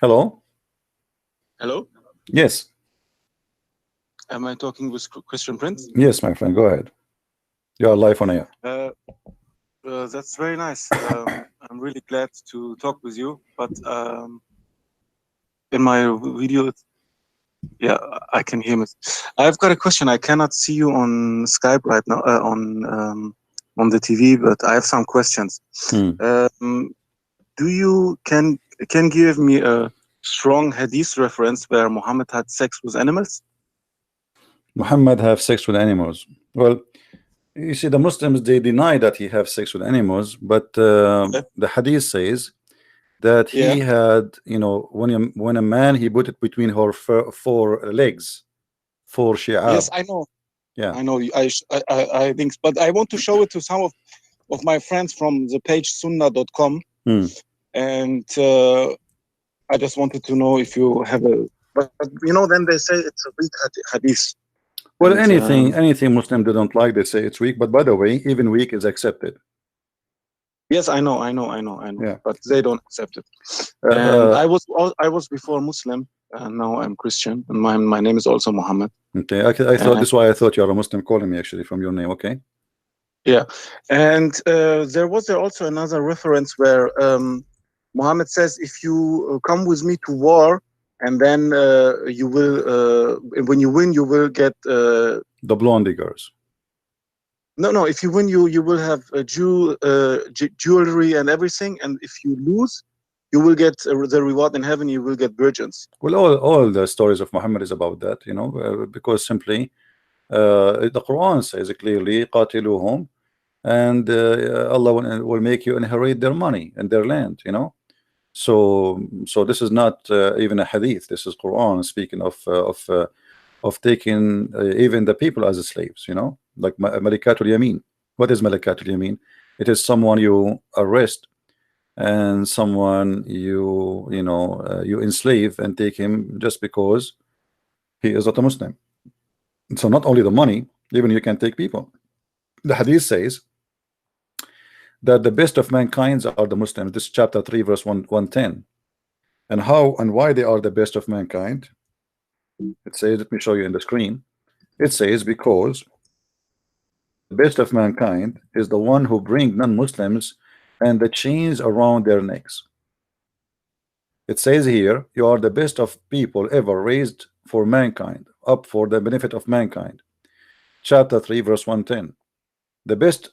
Hello? Hello? Yes. Am I talking with Christian Prince? Yes, my friend, go ahead. You are live on air. That's very nice. I'm really glad to talk with you, but in my video, yeah, I can hear me. I've got a question. I cannot see you on Skype right now, on the TV, but I have some questions. Do you can give me a strong hadith reference where Muhammad had sex with animals? Muhammad have sex with animals. Well, you see, the Muslims, they deny that he have sex with animals, but the hadith says that he had, you know, when a man, he put it between her four legs, four shi'ab. Yes, I know. Yeah, I know. I think, but I want to show it to some of my friends from the page sunnah.com, and I just wanted to know if you have a. But you know, then they say it's a weak hadith. Well, anything Muslim they don't like, they say it's weak. But by the way, even weak is accepted. Yes, I know. Yeah. But they don't accept it. And I was before Muslim, and now I'm Christian, and my name is also Muhammad. Okay, I thought that's why I thought you are a Muslim calling me actually from your name. Okay. Yeah, and there was also another reference where Muhammad says, if you come with me to war, and then you will, when you win, you will get the blondie girls. No, if you win, you will have jewelry and everything, and if you lose, you will get the reward in heaven. You will get virgins. Well, all the stories of Muhammad is about that, you know, because simply the Quran says clearly, "Qatiluhum," and Allah will make you inherit their money and their land, you know. So this is not even a hadith. This is Quran speaking of taking even the people as slaves, you know, like Malikatul Yamin. What is Malikatul Yamin? It is someone you arrest and someone you enslave and take him just because he is not a Muslim. So not only the money, even you can take people. The hadith says that the best of mankind are the Muslims. This is chapter 3 verse 110. And how and why they are the best of mankind? It says, let me show you in the screen. It says because the best of mankind is the one who bring non-Muslims and the chains around their necks. It says here, you are the best of people ever raised for mankind, up for the benefit of mankind. Chapter 3 verse 110. The best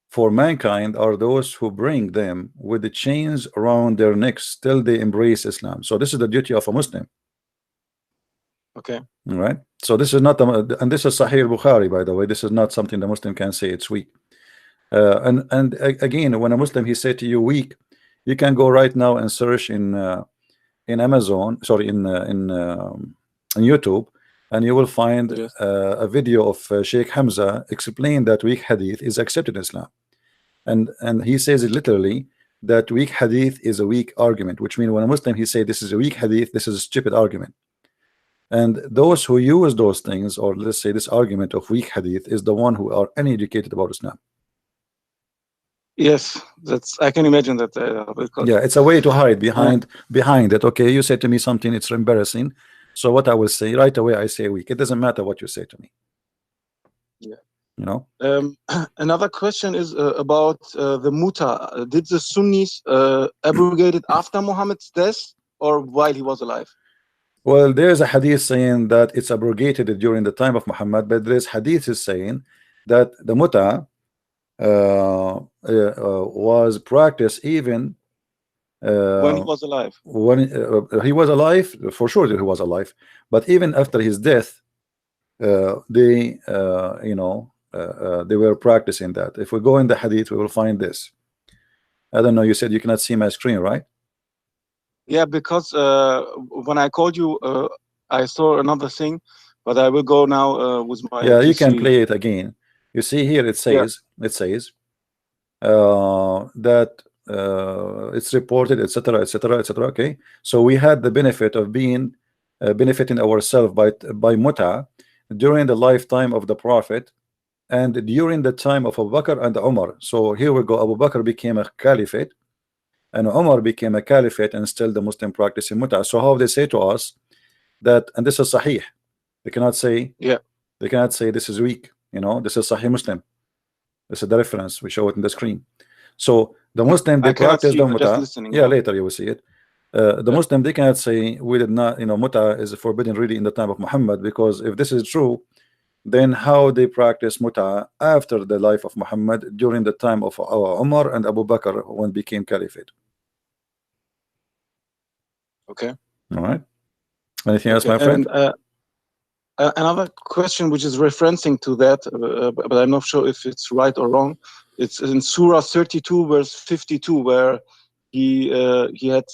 for mankind are those who bring them with the chains around their necks till they embrace Islam. So this is the duty of a Muslim. Okay. All right. So this is not and this is Sahih Bukhari, by the way. This is not something the Muslim can say it's weak. And again, when a Muslim he said to you weak, you can go right now and search in Amazon, sorry, in YouTube, and you will find a video of Sheikh Hamza explain that weak hadith is accepted in Islam, and he says it literally that weak hadith is a weak argument, which means when a Muslim he say this is a weak hadith, this is a stupid argument. And those who use those things, or let's say this argument of weak hadith, is the one who are uneducated about Islam. Yes, I can imagine that. Yeah, it's a way to hide behind it. Okay, you say to me something, it's embarrassing. So what I will say right away, I say weak. It doesn't matter what you say to me. Yeah. You know. Another question is about the muta. Did the Sunnis abrogate it after Muhammad's death or while he was alive? Well, there's a hadith saying that it's abrogated during the time of Muhammad, but there's hadith is saying that the muta was practiced even when he was alive. When he was alive, for sure that he was alive, but even after his death, they were practicing that. If we go in the hadith, we will find this. I don't know, you said you cannot see my screen, right? Yeah, because when I called you, I saw another thing, but I will go now with my PC. You can PC. play it again. You see here it says that it's reported, etc., etc., etc. Okay, so we had the benefit of being benefiting ourselves by muta during the lifetime of the Prophet and during the time of Abu Bakr and Umar. So here we go. Abu Bakr became a caliphate, and Umar became a caliphate, and still the Muslim practicing muta. So how they say to us that, and this is sahih, they cannot say, Yeah. they cannot say this is weak, you know, this is Sahih Muslim. This is the reference, we show it in the screen. So the Muslim, they I cannot practice see, the but just muta. listening. Yeah, later you will see it. The Yeah. Muslim, they cannot say we did not, you know, muta is forbidden really in the time of Muhammad, because if this is true, then how they practice muta after the life of Muhammad during the time of Umar and Abu Bakr when became caliphate. Okay. All right. Anything else, Okay. my friend? And another question which is referencing to that, but I'm not sure if it's right or wrong. It's in Surah 32, verse 52, where he had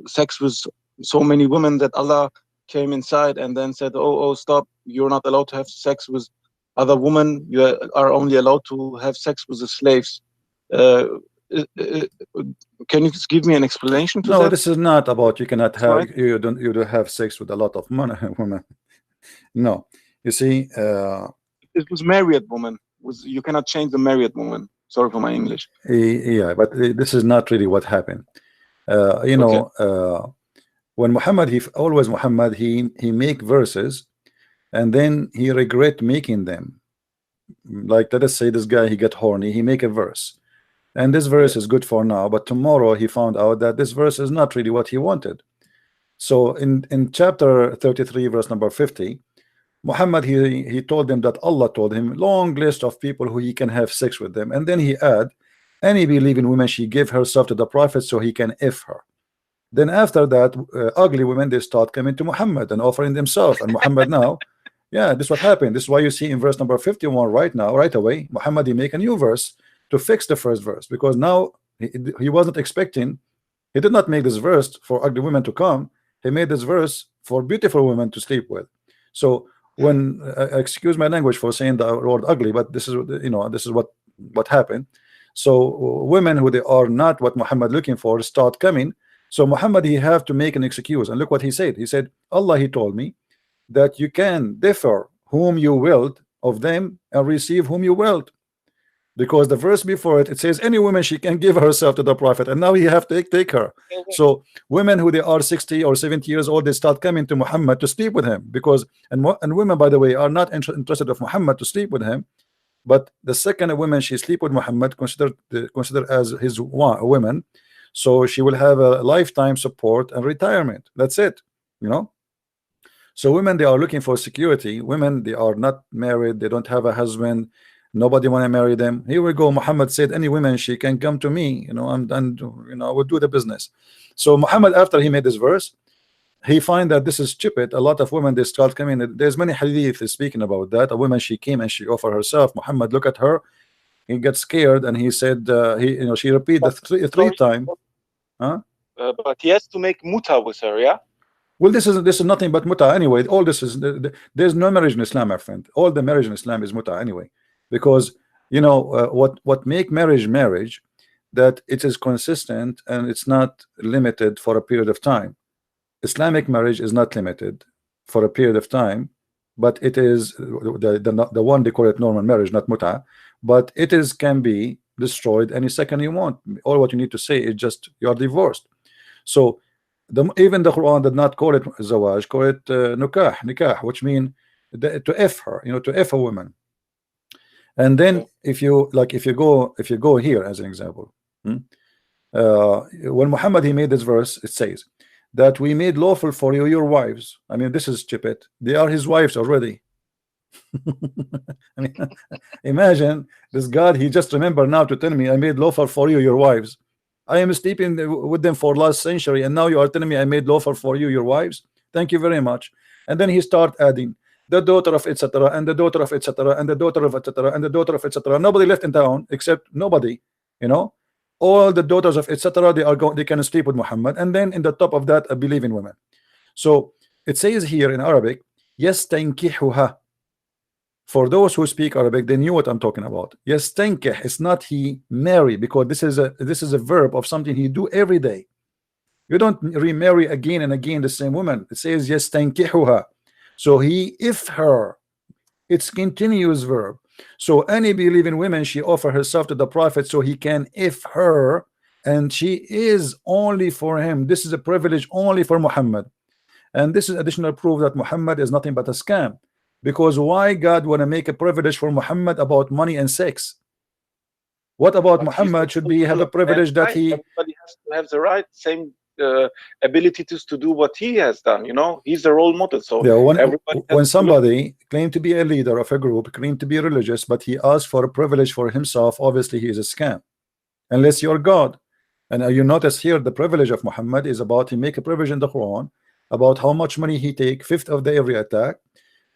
sex with so many women that Allah came inside and then said, "Oh, stop! You're not allowed to have sex with other women. You are only allowed to have sex with the slaves." Can you just give me an explanation to No, that? this is not about you cannot It's right. have, you don't have sex with a lot of women. No, you see, It was married woman. You cannot change the married woman. Sorry for my English. yeah, but this is not really what happened. You Okay. know, when Muhammad, Muhammad, he make verses and then he regret making them. Like, let us say this guy, he get horny, he make a verse, and this verse Yeah. is good for now, but tomorrow he found out that this verse is not really what he wanted. So in chapter 33, verse number 50, Muhammad, he told them that Allah told him long list of people who he can have sex with them, and then he add, any believing woman, she gave herself to the prophet so he can if her. Then after that, ugly women, they start coming to Muhammad and offering themselves, and Muhammad now, yeah, this is what happened. This is why you see in verse number 51 right now, right away, Muhammad, he make a new verse to fix the first verse, because now he wasn't expecting, he did not make this verse for ugly women to come, he made this verse for beautiful women to sleep with. So when excuse my language for saying the word ugly, but this is, you know, this is what happened. So women who they are not what Muhammad looking for start coming. So Muhammad, he have to make an excuse, and look what he said. He said, Allah, he told me that you can differ whom you willed of them and receive whom you willed, because the verse before it, it says any woman she can give herself to the prophet, and now he have to take her. So women who they are 60 or 70 years old, they start coming to Muhammad to sleep with him, because and women, by the way, are not interested of Muhammad to sleep with him, but the second a woman she sleep with Muhammad, consider as his woman, so she will have a lifetime support and retirement. That's it, you know. So women, they are looking for security. Women, they are not married, they don't have a husband, nobody want to marry them. Here we go, Muhammad said any woman she can come to me, you know, and you know, I would do the business. So Muhammad, after he made this verse, he find that this is stupid. A lot of women, they start coming. There's many hadith speaking about that. A woman, she came and she offered herself. Muhammad look at her, he gets scared, and he said, she repeat the three time. Huh? But he has to make muta with her, yeah? Well, this is nothing but muta anyway. All this is there's no marriage in Islam, my friend. All the marriage in Islam is muta anyway, because you know what make marriage, that it is consistent and it's not limited for a period of time. Islamic marriage is not limited for a period of time, but it is the one they call it normal marriage, not muta, but it is can be destroyed any second you want. All what you need to say is just you are divorced. So even the Quran did not call it zawaj, call it nikah, which mean to f her, you know, to f a woman. And then if you go here as an example, when Muhammad he made this verse, it says that we made lawful for you your wives. I mean, this is stupid. They are his wives already. I mean, imagine this God, he just remember now to tell me I made lawful for you your wives. I am sleeping with them for last century, and now you are telling me I made lawful for you your wives. Thank you very much. And then he start adding the daughter of etc. and the daughter of etc. and the daughter of etc. and the daughter of etc. Nobody left in town except nobody, you know. All the daughters of etc. they can sleep with Muhammad, and then in the top of that, a believing woman. So it says here in Arabic, yastankihuha. For those who speak Arabic, they knew what I'm talking about. Yastankih is not he marry, because this is a verb of something he do every day. You don't remarry again and again the same woman. It says yastankihuha. So he if her. It's continuous verb. So any believing woman, she offer herself to the prophet so he can if her, and she is only for him. This is a privilege only for Muhammad. And this is additional proof that Muhammad is nothing but a scam. Because why God want to make a privilege for Muhammad about money and sex? What about But he's the Muhammad should be have a model of privilege that mankind. he, Everybody has to have the right, same abilities to do what he has done. You know, he's the role model, so yeah, everybody has when to look. somebody claimed to be a leader of a group, claimed to be religious, but he asked for a privilege for himself, obviously he is a scam. Unless you're God. And you notice here the privilege of Muhammad is about, he make a privilege in the Quran about how much money he take, fifth of the every attack,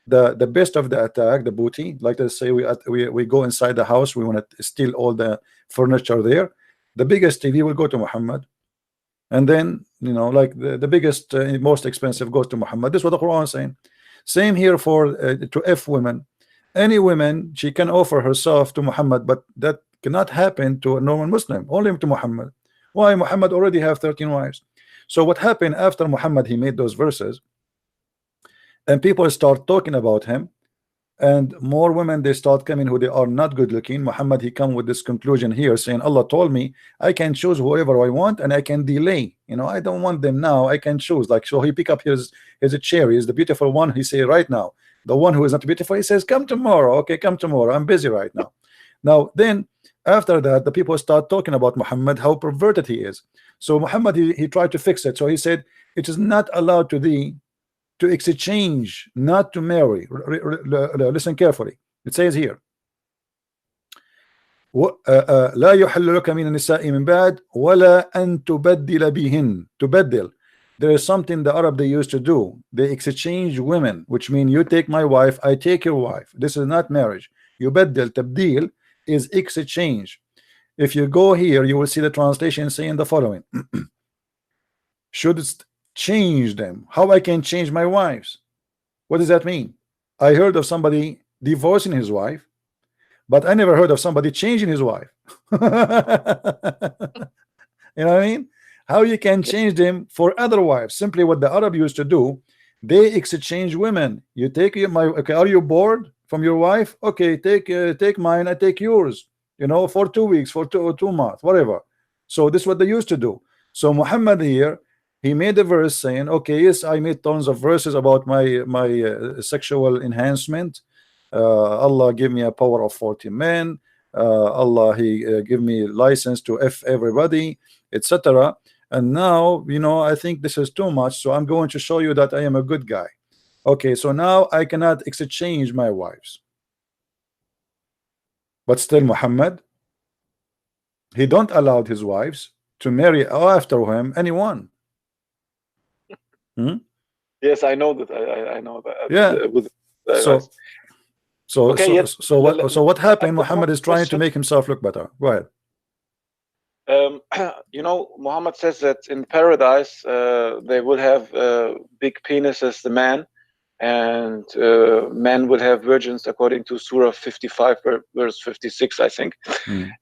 the best of the attack, the booty. Like let's say we go inside the house, we want to steal all the furniture there, the biggest TV will go to Muhammad. And then, you know, like the biggest most expensive goes to Muhammad. This is what the Quran is saying. Same here for to F women. Any woman, she can offer herself to Muhammad, but that cannot happen to a normal Muslim, only to Muhammad. Why? Muhammad already have 13 wives. So what happened after Muhammad, he made those verses and people start talking about him, and more women they start coming who they are not good looking. Muhammad, he come with this conclusion here saying, Allah told me I can choose whoever I want and I can delay, you know, I don't want them now, I can choose. Like, so he pick up his cherry, is the beautiful one, he say right now. The one who is not beautiful, he says come tomorrow. Okay, come tomorrow, I'm busy right now. Now then after that the people start talking about Muhammad, how perverted he is. So Muhammad, he tried to fix it. So he said it is not allowed to thee to exchange, not to marry. Listen carefully. It says here, لا يحل لك من النساء من بعد ولا أن تبدل بهن. تبدل. There is something the Arab they used to do. They exchange women, which mean you take my wife, I take your wife. This is not marriage. يبدل, تبديل is exchange. If you go here, you will see the translation saying the following. Should change them. How I can change my wives? What does that mean? I heard of somebody divorcing his wife, but I never heard of somebody changing his wife. You know what I mean? How you can change them for other wives? Simply what the Arab used to do, they exchange women. You take my, okay, are you bored from your wife? Okay, take mine, I take yours, you know, for 2 weeks, for two months, whatever. So this is what they used to do. So Muhammad here, he made a verse saying, okay, yes, I made tons of verses about my sexual enhancement. Allah give me a power of 40 men. Allah, he give me license to F everybody, etc. And now, you know, I think this is too much, so I'm going to show you that I am a good guy. Okay, so now I cannot exchange my wives. But still Muhammad, he don't allow his wives to marry after him anyone. Yes, I know that. I know that. Yeah. So what happened? Muhammad is trying to make himself look better. Go ahead. You know, Muhammad says that in paradise they will have big penises, the man, and men will have virgins, according to Surah 55, verse 56, I think.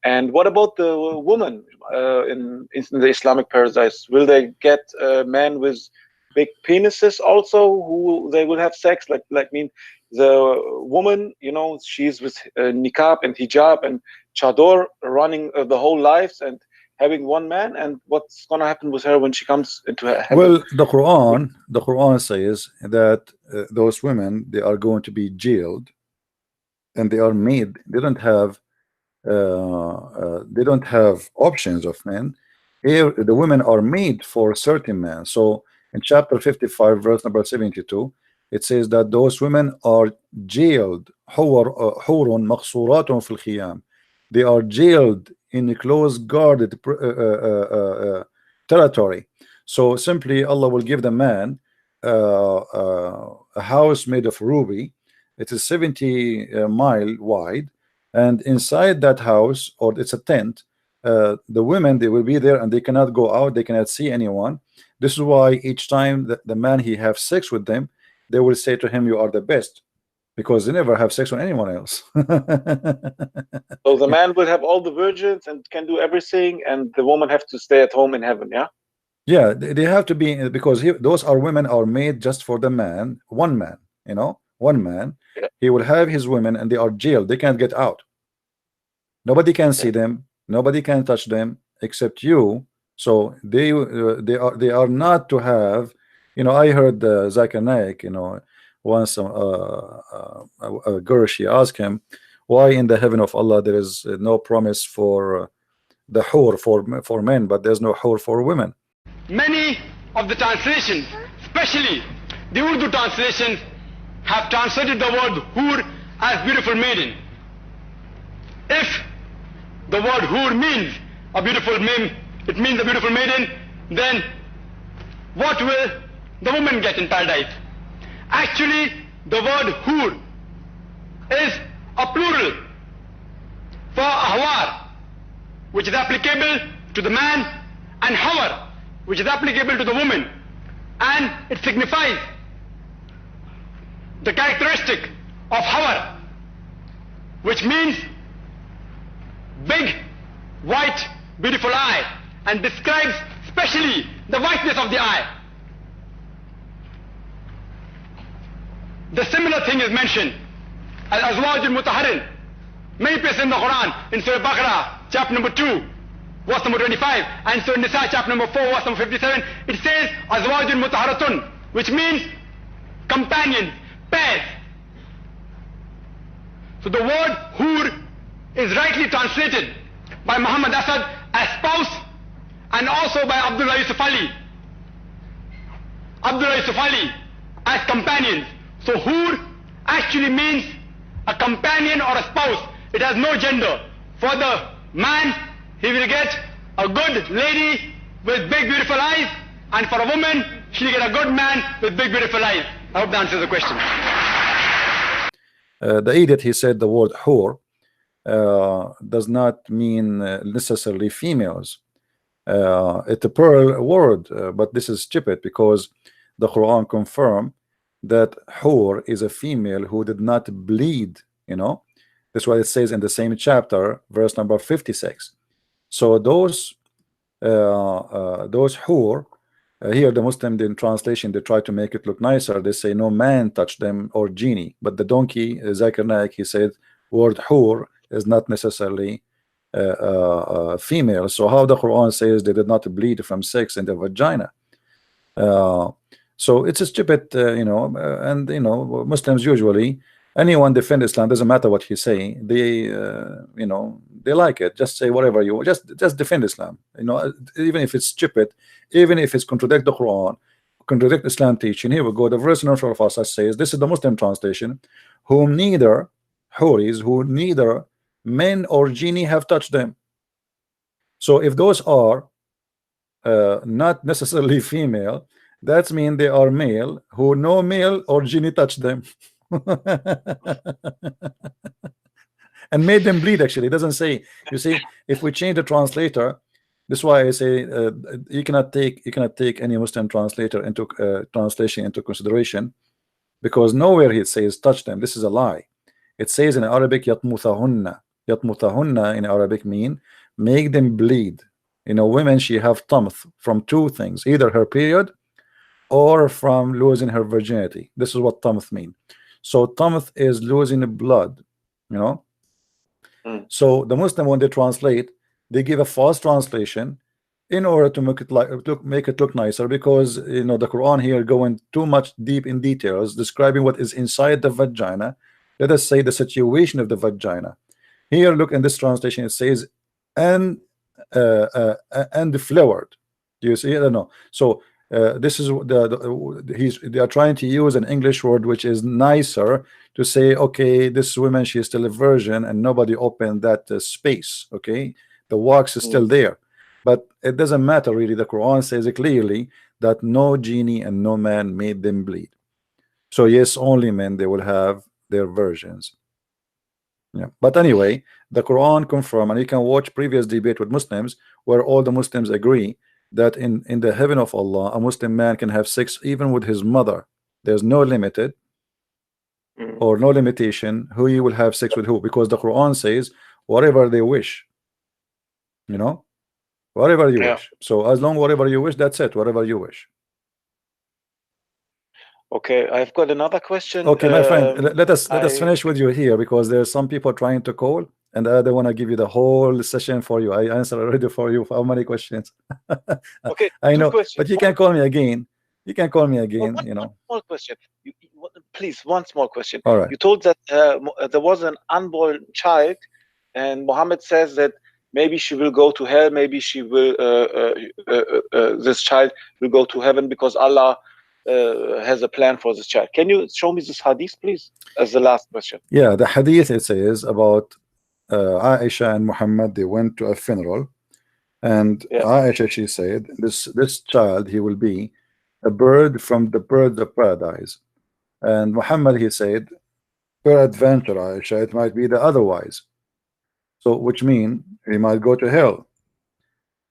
And what about the woman in the Islamic paradise? Will they get men with big penises also, who they will have sex? Like mean the woman, you know, she's with niqab and hijab and chador, running the whole lives and having one man, and what's going to happen with her when she comes into heaven? Well, the Quran says that those women, they are going to be jailed, and they are made. They don't have options of men. Here, the women are made for certain men. So in chapter 55, verse number 72, it says that those women are jailed. حور مقصورات في الخيام. They are jailed in a close guarded territory. So simply Allah will give the man a house made of ruby. It is 70 mile wide, and inside that house, or it's a tent, the women, they will be there and they cannot go out, they cannot see anyone. This is why each time the man he have sex with them, they will say to him, you are the best, because they never have sex with anyone else. So the man will have all the virgins and can do everything, and the woman have to stay at home in heaven. Yeah, they have to be, because those are women are made just for the man, one man, you know, one man. Yeah. He will have his women and they are jailed, they can't get out. Nobody can see them, nobody can touch them, except you. So they are not to have, you know. I heard Zakir Naik, you know, once a girl, she asked him why in the heaven of Allah there is no promise for the hur for men, but there's no hur for women. Many of the translations, especially the Urdu translations, have translated the word hur as beautiful maiden. If the word hur means a beautiful it means a beautiful maiden, then what will the woman get in paradise? Actually, the word hur is a plural for ahwar, which is applicable to the man, and hawar, which is applicable to the woman, and it signifies the characteristic of hawar, which means big, white, beautiful eye, and describes specially the whiteness of the eye. The similar thing is mentioned as Azwaj al-Mutahharin, many places in the Quran, in Surah Baqarah, chapter number 2, verse number 25, and Surah Nisa, chapter number 4, verse number 57, it says Azwaj al-Mutahharatun, which means companions, pairs. So the word hur is rightly translated by Muhammad Asad as spouse, and also by Abdullah Yusuf Ali as companions. So hur actually means a companion or a spouse. It has no gender. For the man, he will get a good lady with big beautiful eyes, and for a woman, she'll get a good man with big beautiful eyes. I hope that answers the question. The idiot, he said the word hur does not mean necessarily females. It's a plural word, but this is stupid, because the Quran confirmed that hur is a female who did not bleed, you know. That's what it says in the same chapter, verse number 56. So those hur, here the Muslim in translation, they try to make it look nicer. They say no man touched them or genie, but the donkey Zakir Naik, he said word hur is not necessarily female. So how the Quran says they did not bleed from sex in the vagina? So it's a stupid, you know, and you know, Muslims usually, anyone defend Islam, doesn't matter what you say, they you know, they like it. Just say whatever you want, just defend Islam, you know, even if it's stupid, even if it's contradict the Quran, contradict Islam teaching. Here we go, the verse in front of us says, this is the Muslim translation, whom neither huris, who neither men or genie have touched them. So if those are not necessarily female, that means they are male who no male or genie touched them. And made them bleed. Actually, it doesn't say. You see, if we change the translator, this is why I say you cannot take any Muslim translator into translation into consideration, because nowhere it says touch them. This is a lie. It says in Arabic yatmuthahunna. Yatmuthahunna in Arabic mean make them bleed. You know, women, she have tamth from two things, either her period or from losing her virginity. This is what tamth mean. So tamth is losing blood, you know. So the Muslim, when they translate, they give a false translation in order to make it look nicer, because you know the Quran here going too much deep in details describing what is inside the vagina. Let us say the situation of the vagina. Here, look in this translation, it says and flowered. Do you see? I don't know. So this is they are trying to use an English word which is nicer to say, okay, this woman, she is still a virgin and nobody opened that space. Okay, the wax is still there, but it doesn't matter really. The Quran says clearly that no genie and no man made them bleed. So yes, only men, they will have their virgins. Yeah, but anyway, the Quran confirm, and you can watch previous debate with Muslims where all the Muslims agree that in the heaven of Allah, a Muslim man can have sex even with his mother. There's no limited or no limitation who you will have sex with who, because the Quran says whatever they wish, you know, whatever you wish. So as long whatever you wish, that's it, whatever you wish. Okay, I've got another question. Okay, my friend, let us finish with you here, because there's some people trying to call. and I don't want to give you the whole session for you. I answered already for you for how many questions. Okay, I two know, questions. but you can call me again. You can call me Oh, again, one you know. small question. Please, one small question. All right. You told that there was an unborn child, and Muhammad says that maybe she will go to hell, maybe she will, this child will go to heaven because Allah has a plan for this child. Can you show me this hadith, please, as the last question? Yeah, the hadith, it says about Aisha and Muhammad. They went to a funeral, and Yeah. Aisha, she said, this child, he will be a bird from the birds of paradise. And Muhammad, he said, peradventure, Aisha, it might be the otherwise. So which mean he might go to hell.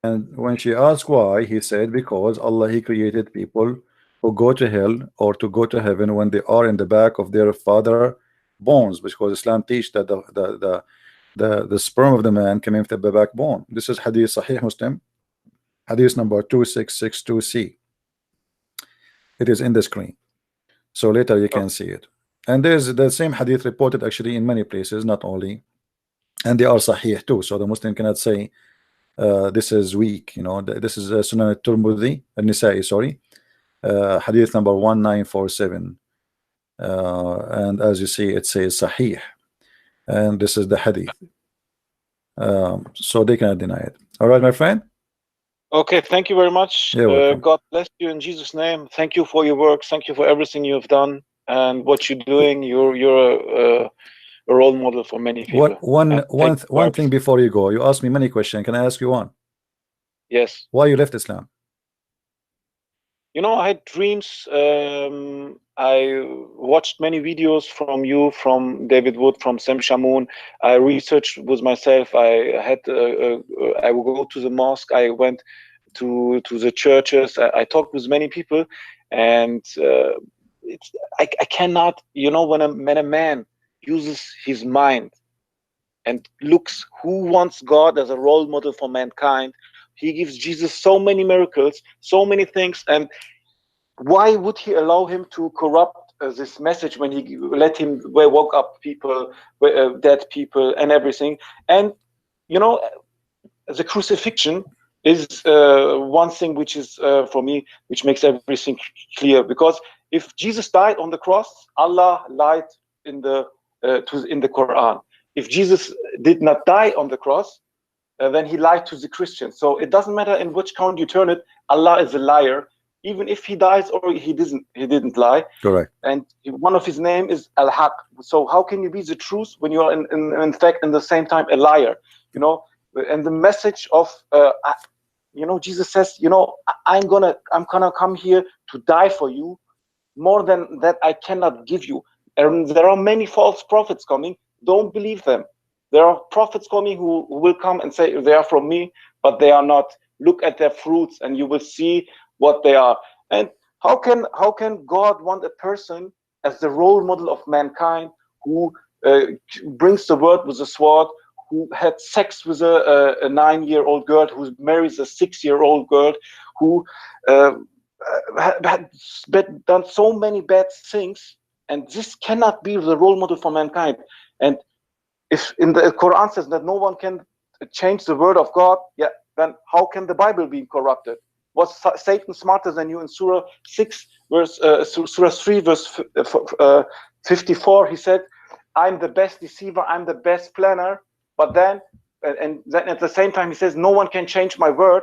And when she asked why, he said because Allah, he created people who go to hell or to go to heaven when they are in the back of their father bones, because Islam teach that the sperm of the man came into the backbone. This is hadith Sahih Muslim, hadith number 2662C. It is in the screen, so later you can see it. And there's the same hadith reported actually in many places, not only, and they are Sahih too. So the Muslim cannot say this is weak. You know, this is Sunan al-Tirmidhi, al-Nisa'i, sorry, hadith number 1947. And as you see, it says Sahih, and this is the hadith. So they cannot deny it. All right, my friend. Okay, thank you very much. You're welcome. God bless you in Jesus' name. Thank you for your work. Thank you for everything you have done and what you're doing. You're a role model for many people. One thing before you go. You asked me many questions. Can I ask you one? Yes. Why you left Islam? You know, I had dreams. I watched many videos from you, from David Wood, from Sam Shamoun. I researched with myself. I had I would go to the mosque. I went to the churches. I talked with many people, and I cannot. You know, when a man uses his mind and looks who wants God as a role model for mankind, he gives Jesus so many miracles, so many things, and why would he allow him to corrupt this message when he let him woke up people, dead people, and everything? And you know, the crucifixion is one thing which is for me, which makes everything clear. Because if Jesus died on the cross, Allah lied in the Quran. If Jesus did not die on the cross, then he lied to the Christians. So it doesn't matter in which count you turn it, Allah is a liar, even if he dies or he didn't lie. Correct. And one of his name is Al-Haq. So how can you be the truth when you are in fact in the same time a liar? You know, and the message of you know, Jesus says, you know, I'm gonna come here to die for you. More than that, I cannot give you. And there are many false prophets coming. Don't believe them. There are prophets coming who will come and say they are from me, but they are not. Look at their fruits, and you will see what they are. And how can God want a person as the role model of mankind who brings the word with a sword, who had sex with a 9-year-old girl, who marries a 6-year-old girl, who had done so many bad things, and this cannot be the role model for mankind. And if in the Quran says that no one can change the word of God, yeah, then how can the Bible be corrupted? Was Satan smarter than you? In Surah 6, Surah 3, verse 54, he said, "I'm the best deceiver, I'm the best planner." But then, and then at the same time, he says, "No one can change my word."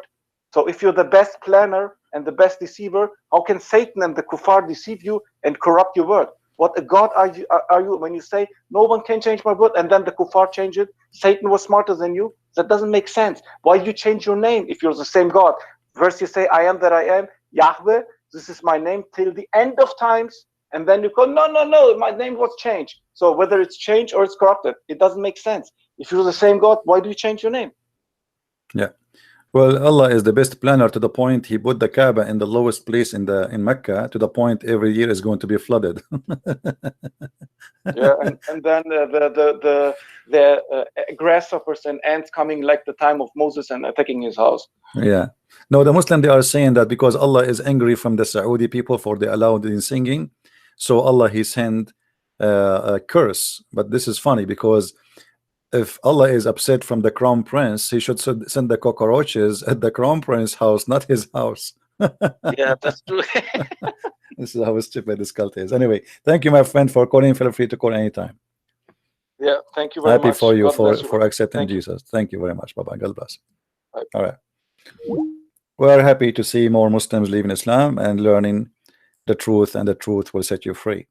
So if you're the best planner and the best deceiver, how can Satan and the kuffar deceive you and corrupt your word? What a God are you when you say no one can change my word and then the kuffar change it? Satan was smarter than you? That doesn't make sense. Why do you change your name if you're the same God? First you say, I am that I am, Yahweh, this is my name till the end of times. And then you go, no, my name was changed. So whether it's changed or it's corrupted, it doesn't make sense. If you're the same God, why do you change your name? Yeah. Well, Allah is the best planner to the point he put the Kaaba in the lowest place in Mecca, to the point every year is going to be flooded. Yeah, and then the grasshoppers and ants coming like the time of Moses and attacking his house. Yeah. No, the Muslim, they are saying that because Allah is angry from the Saudi people for they allowed in singing, so Allah he sent a curse. But this is funny because if Allah is upset from the crown prince, he should send the cockroaches at the crown prince house, not his house. Yeah, that's true. This is how stupid this cult is. Anyway, thank you, my friend, for calling. Feel free to call anytime. Yeah, thank you very Happy much. for you God bless you. for accepting Thank you. Jesus. Thank you very much. Bye bye. God bless. Bye. All right. We are happy to see more Muslims leaving Islam and learning the truth, and the truth will set you free.